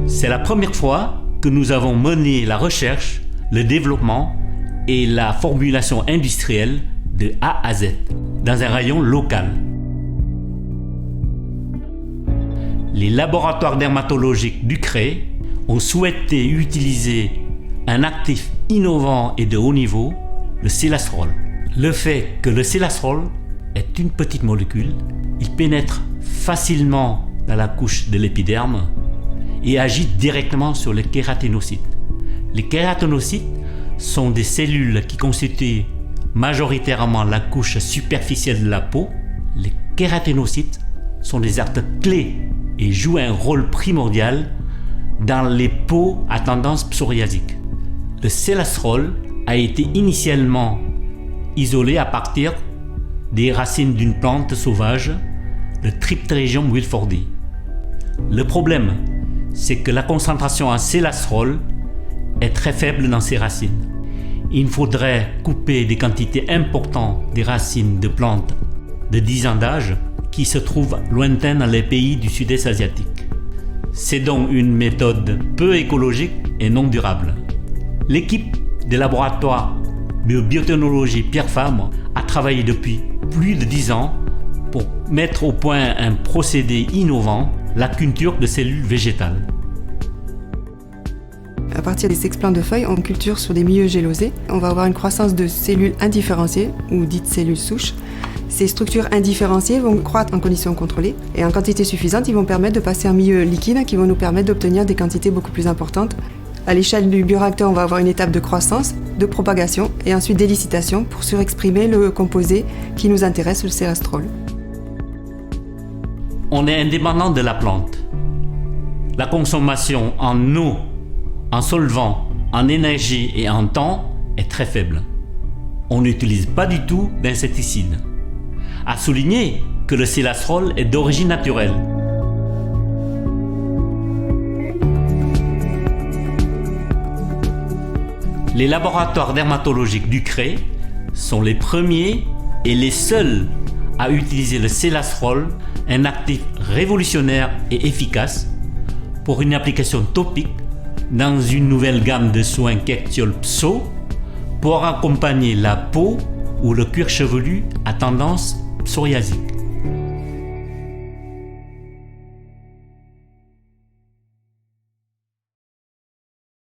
C'est la première fois que nous avons mené la recherche, le développement et la formulation industrielle de A à Z dans un rayon local. Les laboratoires dermatologiques du CRE ont souhaité utiliser un actif innovant et de haut niveau, le sélastrol. Le fait que le sélastrol est une petite molécule, il pénètre facilement dans la couche de l'épiderme et agit directement sur les kératinocytes. Les kératinocytes sont des cellules qui constituent majoritairement la couche superficielle de la peau. Les kératinocytes sont des acteurs clés et jouent un rôle primordial dans les peaux à tendance psoriasique. Le sélastrol a été initialement isolé à partir des racines d'une plante sauvage, le Tripterigium wilfordi. Le problème, c'est que la concentration en sélastrol est très faible dans ces racines. Il faudrait couper des quantités importantes des racines de plantes de 10 ans d'âge qui se trouvent lointaines dans les pays du sud-est asiatique. C'est donc une méthode peu écologique et non durable. L'équipe des laboratoires de biotechnologie Pierre Fabre a travaillé depuis plus de 10 ans pour mettre au point un procédé innovant, la culture de cellules végétales. À partir des explants de feuilles, on culture sur des milieux gélosés. On va avoir une croissance de cellules indifférenciées, ou dites cellules souches. Ces structures indifférenciées vont croître en conditions contrôlées et en quantité suffisante, ils vont permettre de passer en milieu liquide qui vont nous permettre d'obtenir des quantités beaucoup plus importantes. À l'échelle du bioréacteur, on va avoir une étape de croissance, de propagation et ensuite d'élicitation pour surexprimer le composé qui nous intéresse, le sélastrol. On est indépendant de la plante. La consommation en eau, en solvant, en énergie et en temps est très faible. On n'utilise pas du tout d'insecticides. À souligner que le sélastrol est d'origine naturelle. Les laboratoires dermatologiques du CRE sont les premiers et les seuls à utiliser le sélastrol, un actif révolutionnaire et efficace pour une application topique dans une nouvelle gamme de soins Kectiol Pso pour accompagner la peau ou le cuir chevelu à tendance psoriasique.